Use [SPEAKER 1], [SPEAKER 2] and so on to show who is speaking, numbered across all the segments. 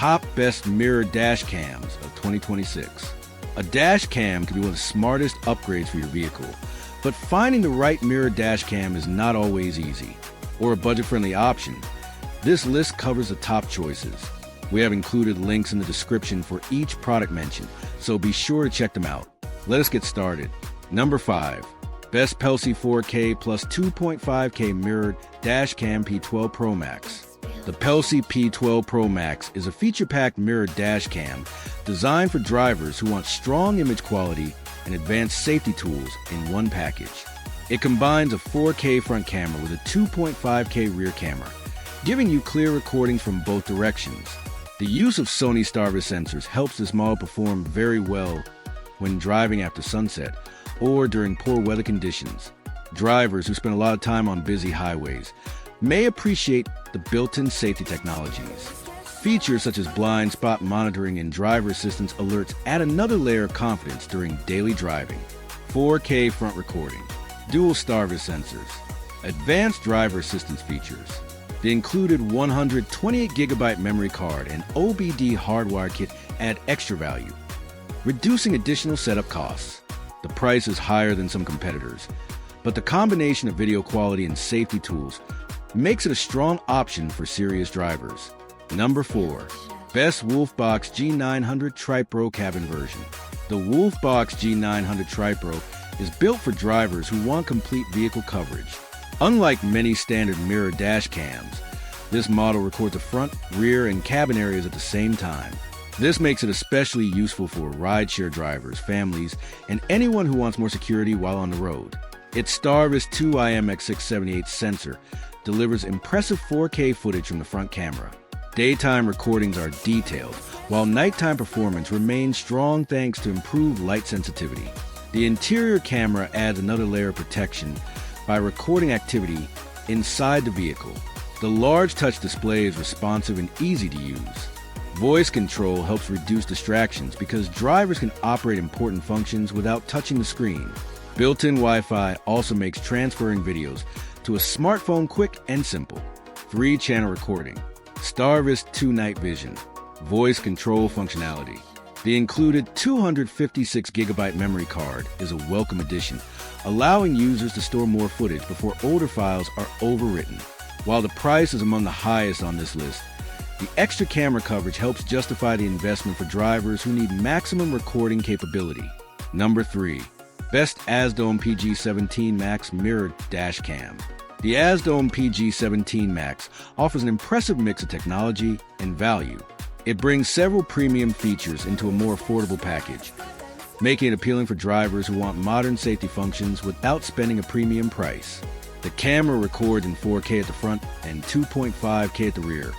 [SPEAKER 1] Top Best Mirror Dash Cams of 2026. A dash cam can be one of the smartest upgrades for your vehicle, but finding the right mirror dash cam is not always easy, or a budget-friendly option. This list covers the top choices. We have included links in the description for each product mentioned, so be sure to check them out. Let us get started. Number 5. Best Pelsi 4K plus 2.5K Mirrored Dashcam P12 Pro Max. The Pelsi P12 Pro Max is a feature-packed mirrored dashcam designed for drivers who want strong image quality and advanced safety tools in one package. It combines a 4K front camera with a 2.5K rear camera, giving you clear recordings from both directions. The use of Sony Starvis sensors helps this model perform very well when driving after sunset or during poor weather conditions. Drivers who spend a lot of time on busy highways may appreciate the built-in safety technologies. Features such as blind spot monitoring and driver assistance alerts add another layer of confidence during daily driving. 4K front recording, dual Starvis sensors, advanced driver assistance features. The included 128GB memory card and OBD hardwire kit add extra value, reducing additional setup costs. The price is higher than some competitors, but the combination of video quality and safety tools makes it a strong option for serious drivers. Number 4. Best Wolfbox G900 Tripro Cabin Version. The Wolfbox G900 Tripro is built for drivers who want complete vehicle coverage. Unlike many standard mirror dash cams, this model records the front, rear, and cabin areas at the same time. This makes it especially useful for rideshare drivers, families, and anyone who wants more security while on the road. Its Starvis 2IMX678 sensor delivers impressive 4K footage from the front camera. Daytime recordings are detailed, while nighttime performance remains strong thanks to improved light sensitivity. The interior camera adds another layer of protection by recording activity inside the vehicle. The large touch display is responsive and easy to use. Voice control helps reduce distractions because drivers can operate important functions without touching the screen. Built-in Wi-Fi also makes transferring videos to a smartphone quick and simple. 3-channel recording, Starvis 2 Night Vision, voice control functionality. The included 256GB memory card is a welcome addition, allowing users to store more footage before older files are overwritten. While the price is among the highest on this list, the extra camera coverage helps justify the investment for drivers who need maximum recording capability. Number 3. Best ASDOME PG17 Max Mirrored Dashcam. The ASDOME PG17 Max offers an impressive mix of technology and value. It brings several premium features into a more affordable package, making it appealing for drivers who want modern safety functions without spending a premium price. The camera records in 4K at the front and 2.5K at the rear,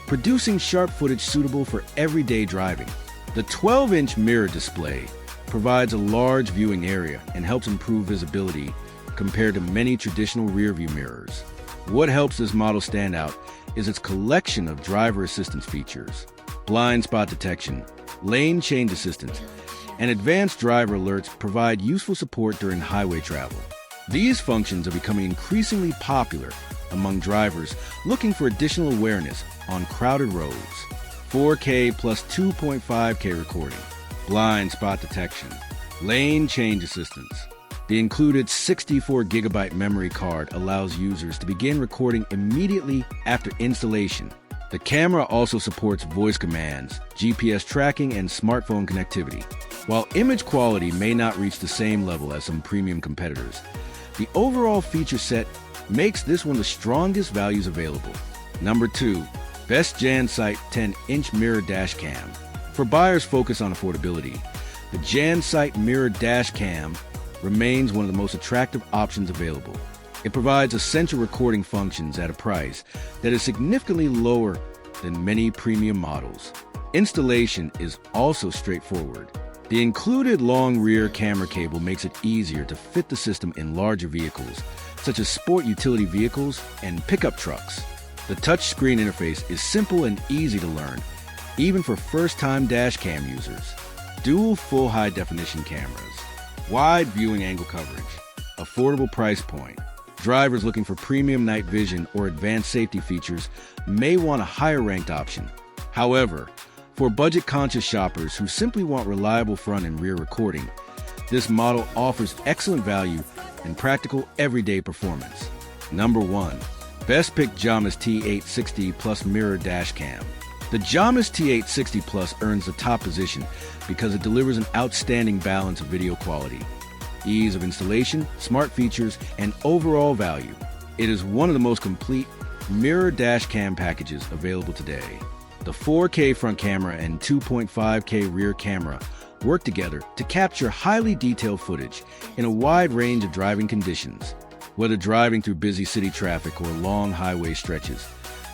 [SPEAKER 1] producing sharp footage suitable for everyday driving. The 12-inch mirror display provides a large viewing area and helps improve visibility compared to many traditional rear-view mirrors. What helps this model stand out is its collection of driver assistance features. Blind spot detection, lane change assistance, and advanced driver alerts provide useful support during highway travel. These functions are becoming increasingly popular among drivers looking for additional awareness on crowded roads. 4K plus 2.5K recording, blind spot detection, lane change assistance. The included 64GB memory card allows users to begin recording immediately after installation. The camera also supports voice commands, GPS tracking, and smartphone connectivity. While image quality may not reach the same level as some premium competitors, the overall feature set makes this one of the strongest values available. Number 2. Best JanSight 10-inch Mirror Dashcam. For buyers focused on affordability, the JanSight Mirror Dashcam remains one of the most attractive options available. It provides essential recording functions at a price that is significantly lower than many premium models. Installation is also straightforward. The included long rear camera cable makes it easier to fit the system in larger vehicles, such as sport utility vehicles and pickup trucks. The touchscreen interface is simple and easy to learn, even for first-time dashcam users. Dual full high-definition cameras, wide viewing angle coverage, affordable price point. Drivers looking for premium night vision or advanced safety features may want a higher-ranked option. However, For budget-conscious shoppers who simply want reliable front and rear recording, this model offers excellent value and practical everyday performance. Number 1. Best Pick Jamis T860 Plus Mirror Dashcam. The Jamis T860 Plus earns the top position because it delivers an outstanding balance of video quality, ease of installation, smart features, and overall value. It is one of the most complete mirror dashcam packages available today. The 4K front camera and 2.5K rear camera work together to capture highly detailed footage in a wide range of driving conditions. Whether driving through busy city traffic or long highway stretches,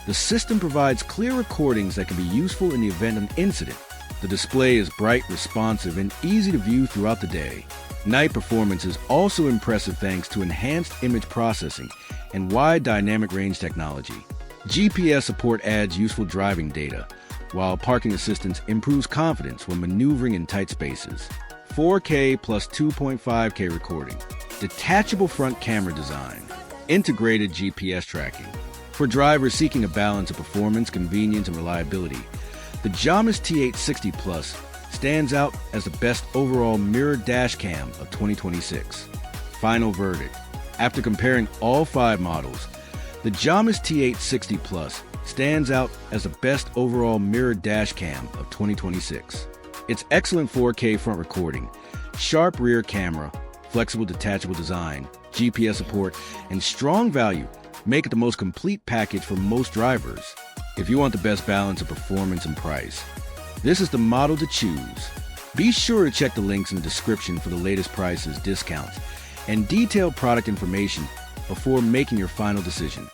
[SPEAKER 1] the system provides clear recordings that can be useful in the event of an incident. The display is bright, responsive, and easy to view throughout the day. Night performance is also impressive thanks to enhanced image processing and wide dynamic range technology. GPS support adds useful driving data, while parking assistance improves confidence when maneuvering in tight spaces. 4K plus 2.5K recording, detachable front camera design, integrated GPS tracking. For drivers seeking a balance of performance, convenience, and reliability, the Jamis T860 Plus stands out as the best overall mirror dashcam of 2026. Final verdict. After comparing all 5 models, the Jamis T860 Plus stands out as the best overall mirror dashcam of 2026. Its excellent 4K front recording, sharp rear camera, flexible detachable design, GPS support, and strong value make it the most complete package for most drivers. If you want the best balance of performance and price, this is the model to choose. Be sure to check the links in the description for the latest prices, discounts, and detailed product information before making your final decision.